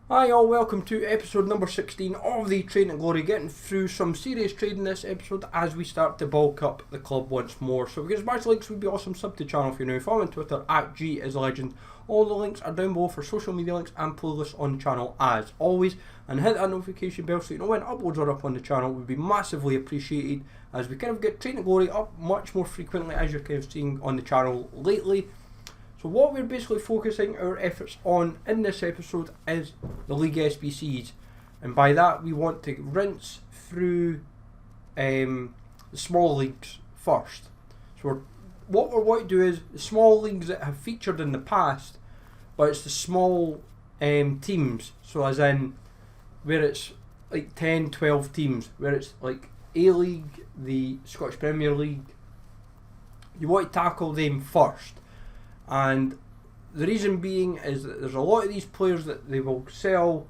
Hi all, welcome to episode number 16 of the Trading Glory, getting through some serious trading this episode as we start to bulk up the club once more. So if you guys smash the links, would be awesome. Sub to the channel if you're new. Follow on Twitter at @GIsLegend. All the links are down below for social media links and playlists on the channel as always. And hit that notification bell so you know when uploads are up on the channel. It would be massively appreciated as we kind of get Trading Glory up much more frequently as you're kind of seeing on the channel lately. So what we're basically focusing our efforts on in this episode is the League SBCs, and by that we want to rinse through the small leagues first. So what we want to do is the small leagues that have featured in the past, but it's the small teams, so as in where it's like 10, 12 teams, where it's like A-League, the Scottish Premier League. You want to tackle them first. And the reason being is that there's a lot of these players that they will sell,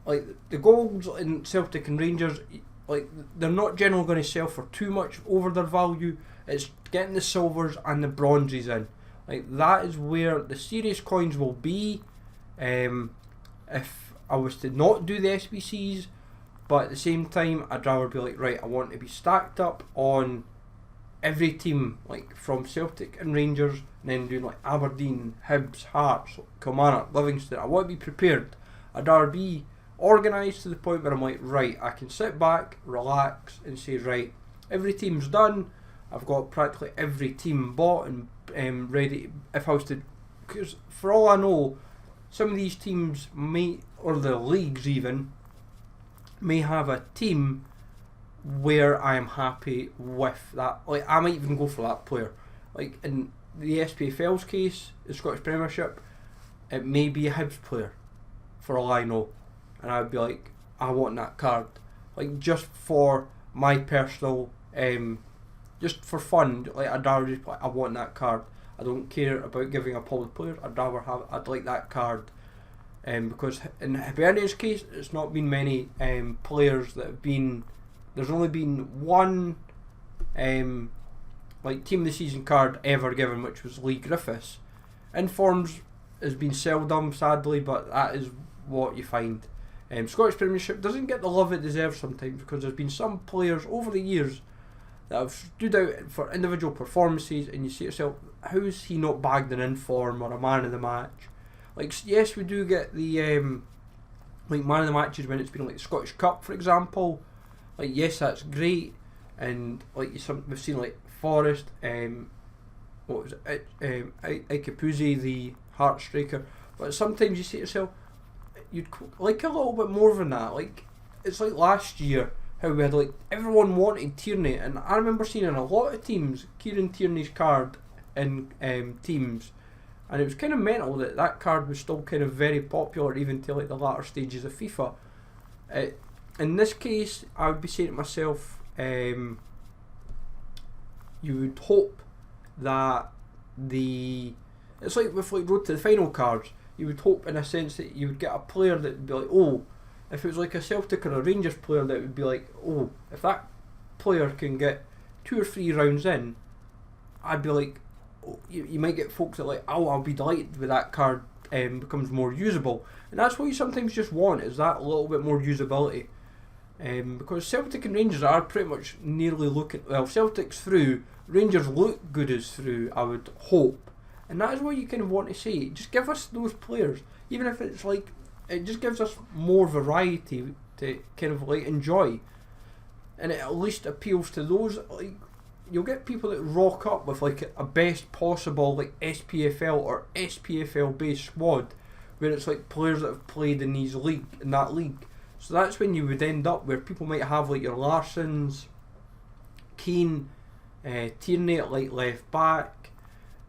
like the golds in Celtic and Rangers, like they're not generally going to sell for too much over their value. It's getting the silvers and the bronzes in. Like that is where the serious coins will be. If I was to not do the SBCs, but at the same time I'd rather be like, right, I want to be stacked up on every team, like from Celtic and Rangers, and then doing like Aberdeen, Hibs, Hearts, Kilmarnock, Livingston. I want to be prepared. I'd rather be organised to the point where I'm like, right, I can sit back, relax and say, right, every team's done. I've got practically every team bought and ready. If I was to, because for all I know, some of these teams may, or the leagues even, may have a team where I am happy with that. Like I might even go for that player. Like in the SPFL's case, the Scottish Premiership, it may be a Hibs player, for all I know, and I'd be like, I want that card, like just for my personal, just for fun. Like I'd rather just like, I want that card. I don't care about giving a public player. I'd like that card, because in Hibernia's case, it's not been many players that have been. There's only been one like team of the season card ever given, which was Lee Griffiths. Informs has been seldom, sadly, but that is what you find. Scottish Premiership doesn't get the love it deserves sometimes because there's been some players over the years that have stood out for individual performances, and you see yourself, how is he not bagged an inform or a man of the match? Like yes, we do get the like man of the matches when it's been like the Scottish Cup, for example. Like yes, that's great, and like we've seen like Forest, what was it, Ikepuzi, the Heart striker. But sometimes you say to yourself, you'd like a little bit more than that. Like it's like last year how we had like everyone wanted Tierney, and I remember seeing in a lot of teams Kieran Tierney's card in teams, and it was kind of mental that that card was still kind of very popular even till like the latter stages of FIFA. In this case, I would be saying to myself, you would hope that it's like with like road to the final cards, you would hope in a sense that you would get a player that would be like, oh, if it was like a Celtic or a Rangers player, that would be like, oh, if that player can get 2 or 3 rounds in, I'd be like, oh, you might get folks that like, oh, I'll be delighted with that card becomes more usable. And that's what you sometimes just want, is that little bit more usability. Because Celtic and Rangers are pretty much nearly looking, well, Celtic's through, Rangers look good as through, I would hope, and that is what you kind of want to see. Just give us those players, even if it's like, it just gives us more variety to kind of like enjoy, and it at least appeals to those. Like you'll get people that rock up with like a best possible like SPFL or SPFL based squad, where it's like players that have played in that league. So that's when you would end up where people might have like your Larsons, Keane, Tierney at like left back,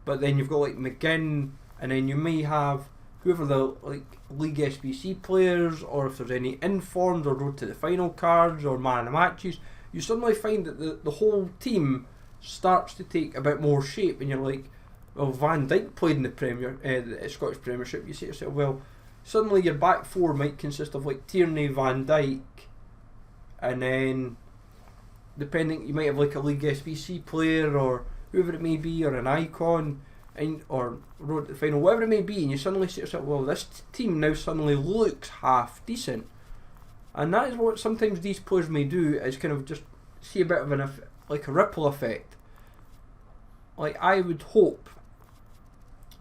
but then you've got like McGinn, and then you may have whoever the like League SBC players, or if there's any informed or road to the final cards or man of the matches, you suddenly find that the whole team starts to take a bit more shape, and you're like, well, Van Dijk played in the Scottish Premiership. You say to yourself, well, suddenly your back four might consist of like Tierney, Van Dijk, and then depending, you might have like a League SBC player or whoever it may be, or an icon, and or road to the final, whatever it may be, and you suddenly see yourself, well, this team now suddenly looks half decent, and that is what sometimes these players may do, is kind of just see a bit of like a ripple effect. Like, I would hope,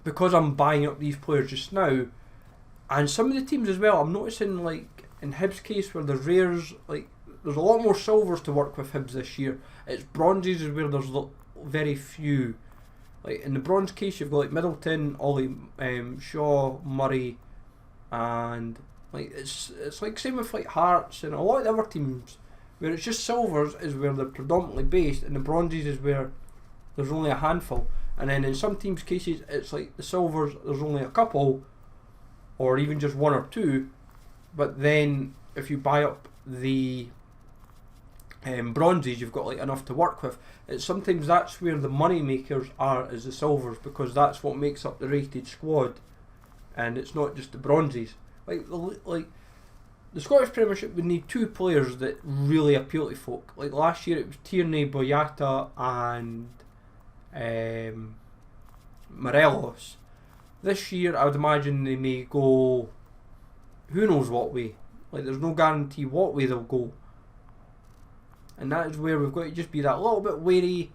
because I'm buying up these players just now, and some of the teams as well, I'm noticing, like in Hibs' case, where the rares, like there's a lot more silvers to work with Hibs this year. It's bronzes is where there's very few. Like in the bronze case, you've got like Middleton, Ollie, Shaw, Murray, and like it's like same with like Hearts and a lot of the other teams, where it's just silvers is where they're predominantly based, and the bronzes is where there's only a handful. And then in some teams' cases, it's like the silvers, there's only a couple, or even just one or two. But then if you buy up the bronzes, you've got like enough to work with. It's sometimes that's where the money makers are, is the silvers, because that's what makes up the rated squad, and it's not just the bronzes. Like the Scottish Premiership would need two players that really appeal to folk. Like last year it was Tierney, Boyata and Morelos. This year I would imagine they may go who knows what way. Like there's no guarantee what way they'll go. And that is where we've got to just be that little bit wary,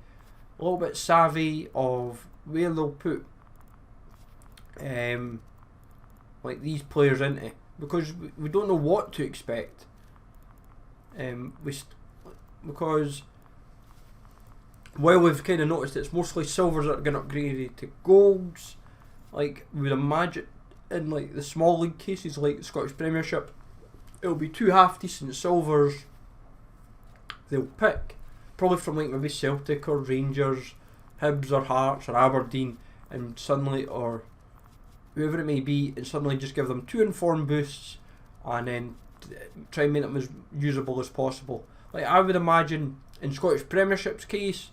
a little bit savvy of where they'll put like these players into, because we don't know what to expect. Because while we've kind of noticed it's mostly silvers that are going to upgrade to golds, like we would imagine in like the small league cases like the Scottish Premiership, it'll be two half decent silvers they'll pick, probably from like maybe Celtic or Rangers, Hibs or Hearts or Aberdeen, and suddenly, or whoever it may be, and suddenly just give them 2 inform boosts and then try and make them as usable as possible. Like I would imagine in Scottish Premiership's case,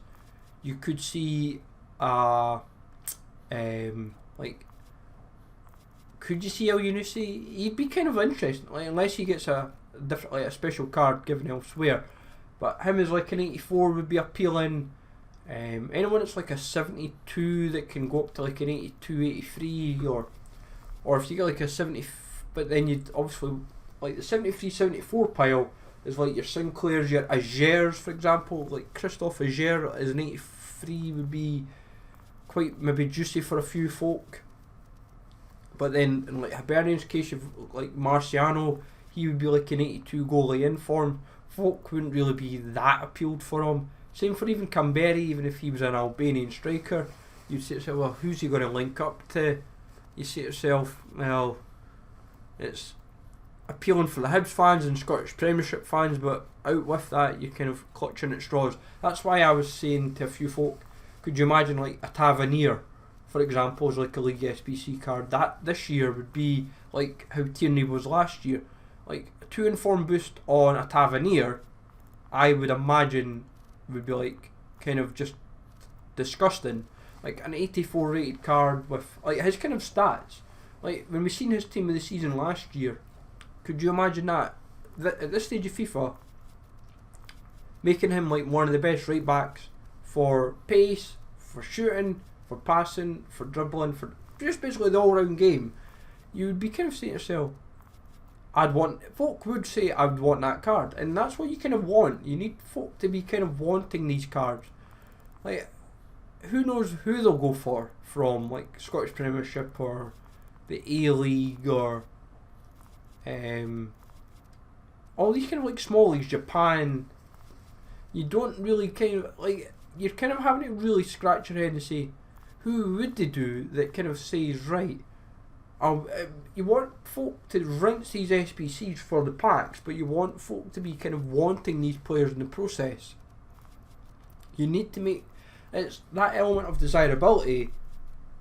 you could see like, could you see El Yunusi? He'd be kind of interesting, like unless he gets a different, like a special card given elsewhere. But him as like an 84 would be appealing. Anyone that's like a 72 that can go up to like an 82, 83, or if you get like a 70, but then you'd obviously like the 73, 74 pile is like your Sinclairs, your Agers, for example. Like Christophe Ager as an 83 would be quite maybe juicy for a few folk. But then in like Hibernian's case, you've like Marciano, he would be like an 82 goalie in form. Folk wouldn't really be that appealed for him. Same for even Camberi, even if he was an Albanian striker. You'd say to yourself, well, who's he going to link up to? You say to yourself, well, it's appealing for the Hibs fans and Scottish Premiership fans, but out with that, you're kind of clutching at straws. That's why I was saying to a few folk, could you imagine like a Tavernier, for example, as like a League SBC card? That this year would be like how Tierney was last year. Like a 2 inform boost on a Tavernier, I would imagine would be like kind of just disgusting. Like an 84 rated card with like his kind of stats. Like when we seen his team of the season last year, could you imagine that at this stage of FIFA, making him like one of the best right backs for pace, for shooting, for passing, for dribbling, for just basically the all round game? You would be kind of saying to yourself, folk would say I would want that card, and that's what you kind of want. You need folk to be kind of wanting these cards. Like, who knows who they'll go for from like Scottish Premiership or the A-League or all these kind of like small leagues, Japan. You don't really kind of like, you're kind of having to really scratch your head and say, who would they do that kind of says right? You want folk to rinse these SBCs for the packs, but you want folk to be kind of wanting these players in the process. You need to make it's that element of desirability,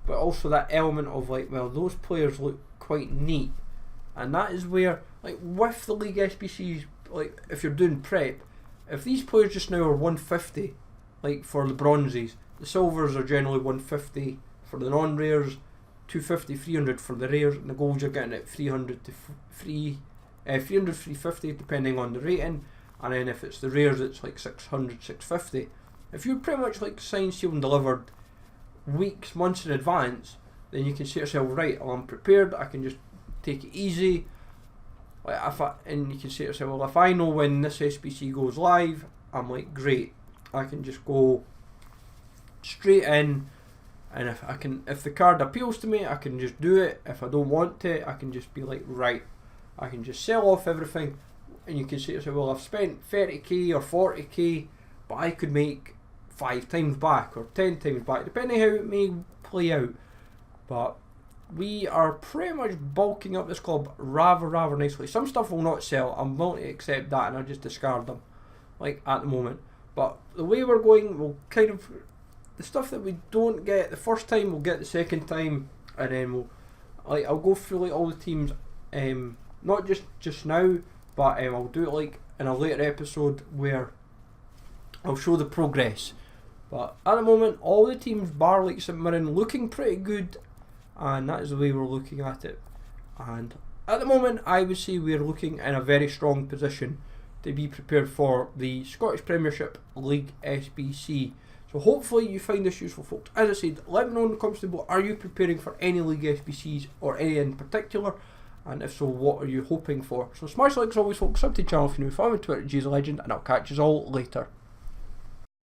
but also that element of like, well, those players look quite neat, and that is where like with the League SBCs, like if you're doing prep, if these players just now are 150, like for the bronzes, the silvers are generally 150 for the non-rares, 250, 300 for the rares, and the golds you're getting at 300 to 350 depending on the rating, and then if it's the rares it's like 600, 650. If you're pretty much like signed, sealed and delivered weeks, months in advance, then you can say to yourself, right, well, I'm prepared, I can just take it easy. And you can say to yourself, well, if I know when this SBC goes live, I'm like, great, I can just go straight in, and if the card appeals to me, I can just do it. If I don't want to, I can just be like, right, I can just sell off everything. And you can say to yourself, well, I've spent 30k or 40k, but I could make 5 times back or 10 times back, depending how it may play out. But we are pretty much bulking up this club rather nicely. Some stuff will not sell, I'm willing to accept that, and I'll just discard them, like at the moment. But the way we're going, we'll kind of, the stuff that we don't get the first time, we'll get the second time, and then I'll go through like all the teams, not just now, but I'll do it like in a later episode where I'll show the progress. But at the moment, all the teams bar like St Mirren looking pretty good, and that is the way we're looking at it. And at the moment, I would say we're looking in a very strong position to be prepared for the Scottish Premiership League SBC. So hopefully you find this useful, folks. As I said, let me know in the comments below, are you preparing for any League SBCs or any in particular? And if so, what are you hoping for? So smash the like as always, folks, sub to the channel if you're new, follow me on Twitter, Jesus Legend, and I'll catch you all later.